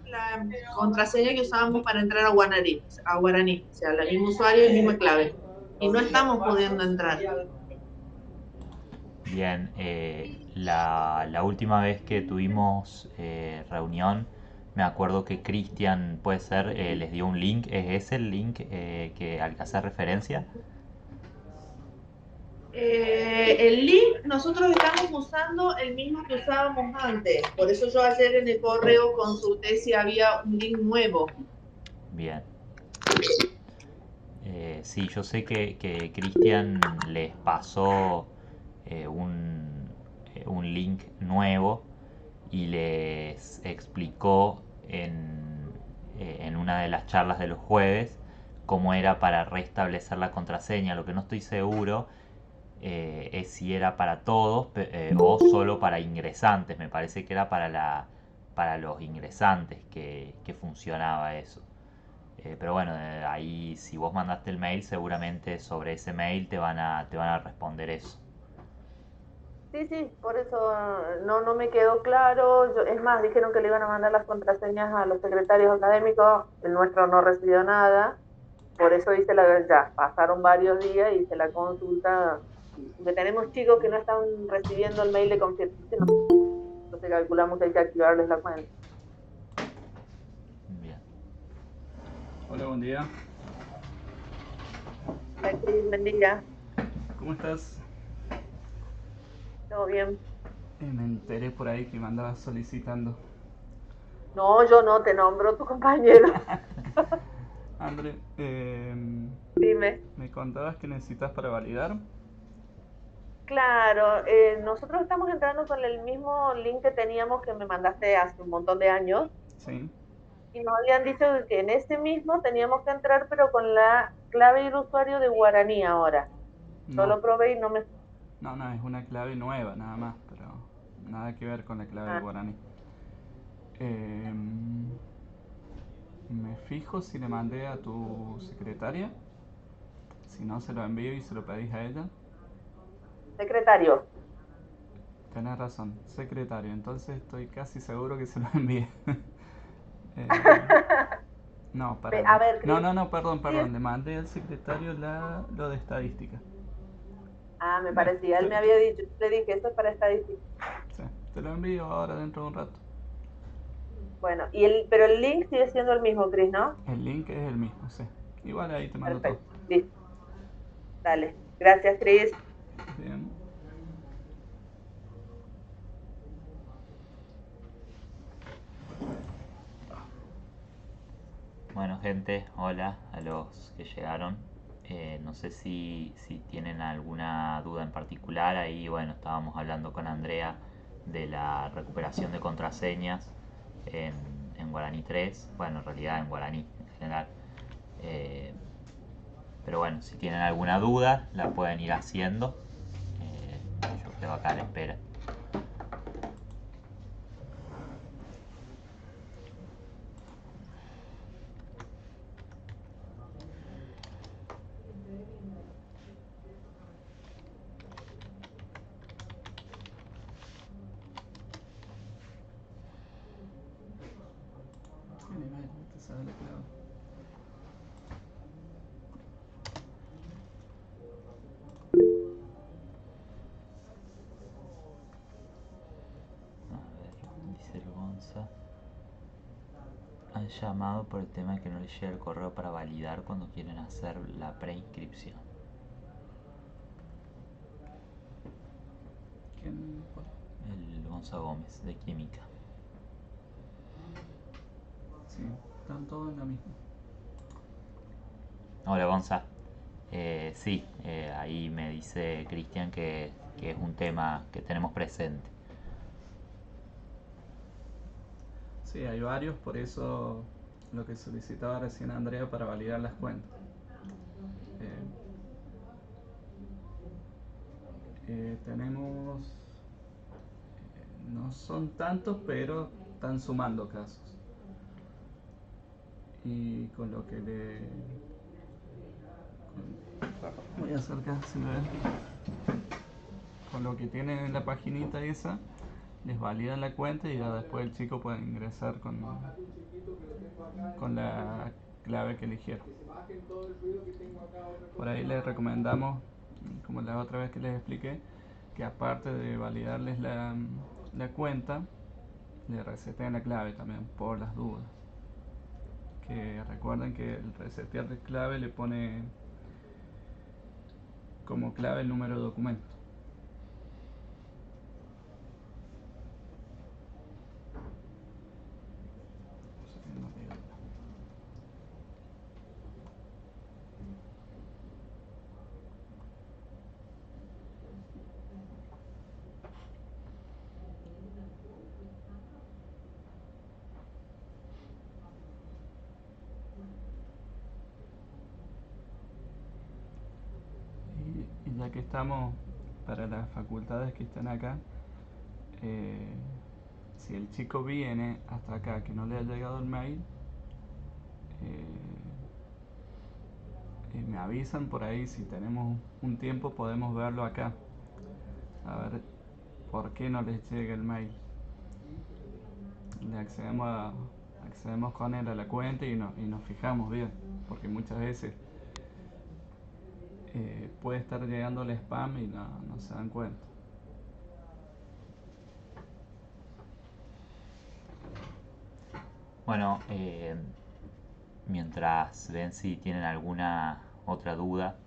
la contraseña que usábamos para entrar a Guaraní, o sea, el mismo usuario y misma clave. Y no estamos pudiendo entrar. Bien, la última vez que tuvimos reunión, me acuerdo que Cristian, puede ser, les dio un link. ¿Es ese el link al que hace referencia? El link, nosotros estamos usando el mismo que usábamos antes. Por eso yo ayer en el correo consulté si había un link nuevo. Bien. Sí, yo sé que Cristian les pasó un link nuevo y les explicó en una de las charlas de los jueves cómo era para restablecer la contraseña. Lo que no estoy seguro es si era para todos o solo para ingresantes. Me parece que era para los ingresantes que funcionaba eso. Pero bueno, ahí si vos mandaste el mail, seguramente sobre ese mail te van a responder eso. Sí, sí, por eso no me quedó claro. Es más, dijeron que le iban a mandar las contraseñas a los secretarios académicos, el nuestro no recibió nada, por eso ya pasaron varios días y hice la consulta, porque tenemos chicos que no están recibiendo el mail de confirmación, entonces calculamos que hay que activarles la cuenta. Bien. Hola, buen día. La Cris, buen día, ¿Cómo estás? ¿todo bien? Me enteré por ahí que me andabas solicitando. No, yo no, te nombro tu compañero, André, dime. me contabas que necesitas para validar. Claro, nosotros estamos entrando con el mismo link que teníamos que me mandaste hace un montón de años. Sí. Y nos habían dicho que en ese mismo teníamos que entrar, pero con la clave y el usuario de Guaraní ahora. Yo No, lo probé y no me... no, es una clave nueva nada más, pero nada que ver con la clave de Ah, guaraní. Me fijo si le mandé a tu secretaria. Si no, se lo envío y se lo pedís a ella. secretario. Tenés razón, secretario. Entonces estoy casi seguro que se lo envié. Eh, no, para. A ver, No, Cris. no, no, perdón, Sí, perdón. Le mandé al secretario lo de estadística. me Bueno, parecía, él me había dicho, le dije, esto es para estadística. sí, te lo envío ahora dentro de un rato. Bueno, pero el link sigue siendo el mismo, Cris, ¿no? El link es el mismo, sí. Igual ahí te mando todo. Perfecto, listo, dale. Gracias, Cris. Bien. Bueno, gente, hola a los que llegaron. No sé si tienen alguna duda en particular. Ahí, bueno, estábamos hablando con Andrea de la recuperación de contraseñas en, en Guaraní 3. Bueno, en realidad en Guaraní en general. Eh, pero bueno, si tienen alguna duda, la pueden ir haciendo. Yo quedo acá a la espera. Animal, te sabe la clave. A ver, dice el Gonza. Han llamado por el tema de que no les llega el correo para validar cuando quieren hacer la preinscripción. ¿Quién? ¿Cuál? El Gonza Gómez de Química. Sí, están todos en la misma. Hola Gonza. Sí, ahí me dice Cristian que es un tema que tenemos presente. Sí, hay varios, por eso lo que solicitaba recién Andrea para validar las cuentas. Eh, Tenemos, no son tantos, pero están sumando casos. Y con lo que voy a acercar si me ven. Con lo que tiene en la paginita esa, les validan la cuenta y ya después el chico puede ingresar con la clave que eligieron. Por ahí les recomendamos, como la otra vez que les expliqué, que aparte de validarles la cuenta, le reseten la clave también por las dudas. Que recuerden que el resetear de clave le pone como clave el número de documento. Y ya que estamos, para las facultades que están acá, si el chico viene hasta acá que no le ha llegado el mail, me avisan por ahí. Si tenemos un tiempo podemos verlo acá, a ver por qué no les llega el mail. Le accedemos con él a la cuenta y nos fijamos bien, porque muchas veces puede estar llegando el spam y no se dan cuenta. Bueno, mientras ven si tienen alguna otra duda,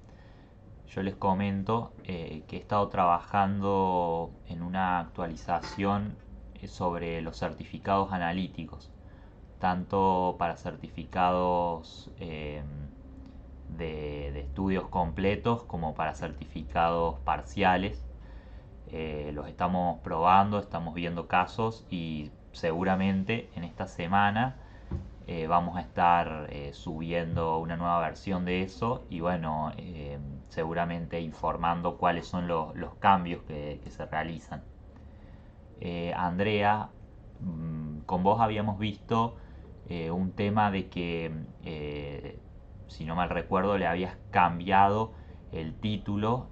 yo les comento que he estado trabajando en una actualización sobre los certificados analíticos, tanto para certificados de estudios completos como para certificados parciales. Los estamos probando, estamos viendo casos y seguramente en esta semana vamos a estar subiendo una nueva versión de eso y bueno, seguramente informando cuáles son los cambios que se realizan. Andrea, con vos habíamos visto un tema de que, si no mal recuerdo, le habías cambiado el título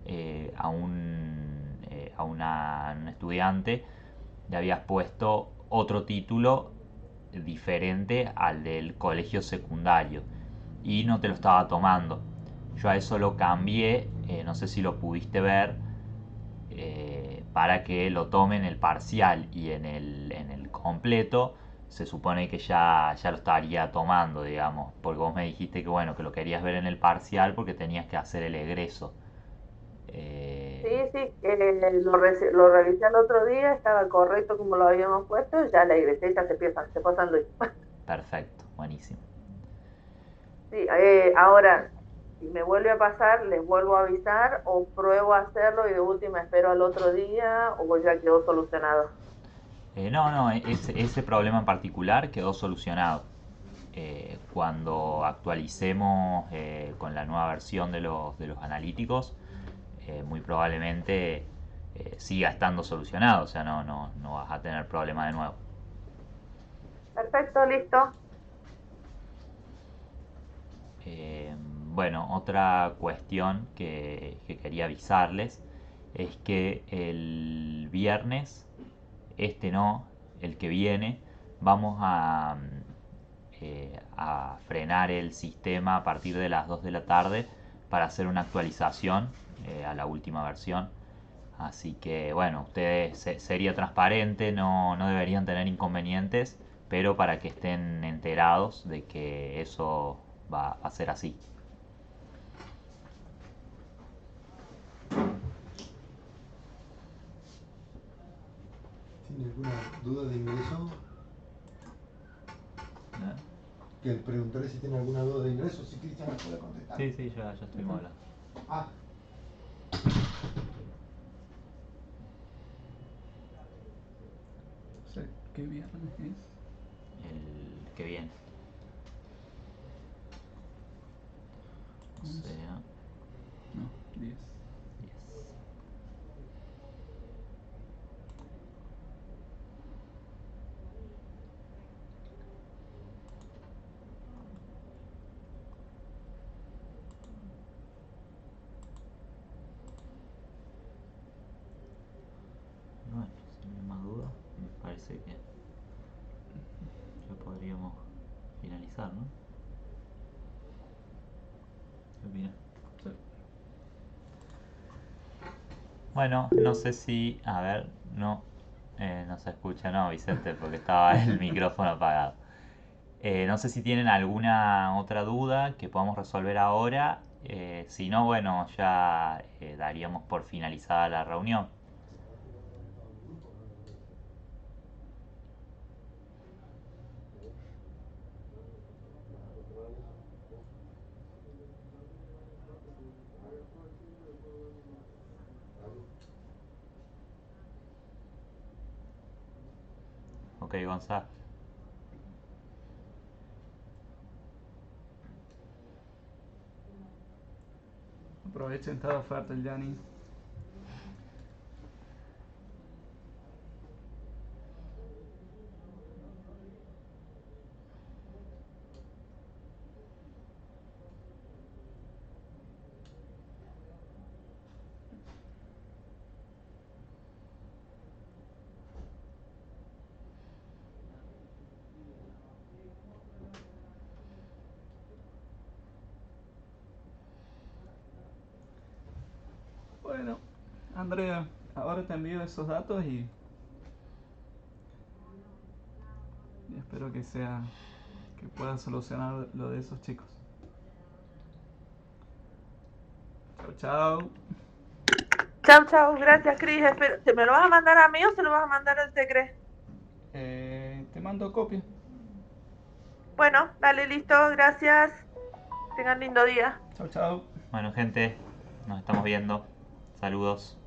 a un estudiante, le habías puesto otro título diferente al del colegio secundario y no te lo estaba tomando. Yo a eso lo cambié, no sé si lo pudiste ver, para que lo tomen el parcial y en el completo se supone que ya lo estaría tomando, digamos, porque vos me dijiste que bueno, que lo querías ver en el parcial porque tenías que hacer el egreso. Sí, sí, lo revisé el otro día, estaba correcto como lo habíamos puesto, ya la ingresé, ya se fue San Luis. Perfecto, buenísimo. Sí, ahora, si me vuelve a pasar, les vuelvo a avisar o pruebo a hacerlo y de última espero al otro día o ya quedó solucionado. No, ese problema en particular quedó solucionado. Cuando actualicemos con la nueva versión de los analíticos, muy probablemente siga estando solucionado, o sea, no vas a tener problema de nuevo. Perfecto, listo. Eh, bueno, otra cuestión que quería avisarles es que el viernes, este no, el que viene, vamos a frenar el sistema a partir de las 2 de la tarde para hacer una actualización a la última versión. Así que bueno, ustedes sería transparente, no deberían tener inconvenientes, pero para que estén enterados de que eso va a ser así. ¿Tiene alguna duda de ingreso? Que preguntaré si tiene alguna duda de ingreso, si Cristian me puede contestar. Sí, ya estuvimos hablando. Ah, O sea, ¿qué viernes es? El que viene. O sea, No, 10. 10. Bueno, sin más duda. que ya podríamos finalizar, ¿no? ¿Qué opinas? Sí. Bueno, no sé si, a ver, no se escucha, no, Vicente, porque estaba el micrófono apagado. No sé si tienen alguna otra duda que podamos resolver ahora. Si no, bueno, ya daríamos por finalizada la reunión. Ok, Gonzalo. Aprovechen, está de oferta el Yanni. Bueno, Andrea, ahora te envío esos datos y espero que puedas solucionar lo de esos chicos. Chao, chao. Chau, chau, gracias, Cris. ¿Te me lo vas a mandar a mí o se lo vas a mandar al secre? Te mando copia. Bueno, dale, listo, gracias. Tengan lindo día. Chao, chao. Bueno, gente, nos estamos viendo. Saludos.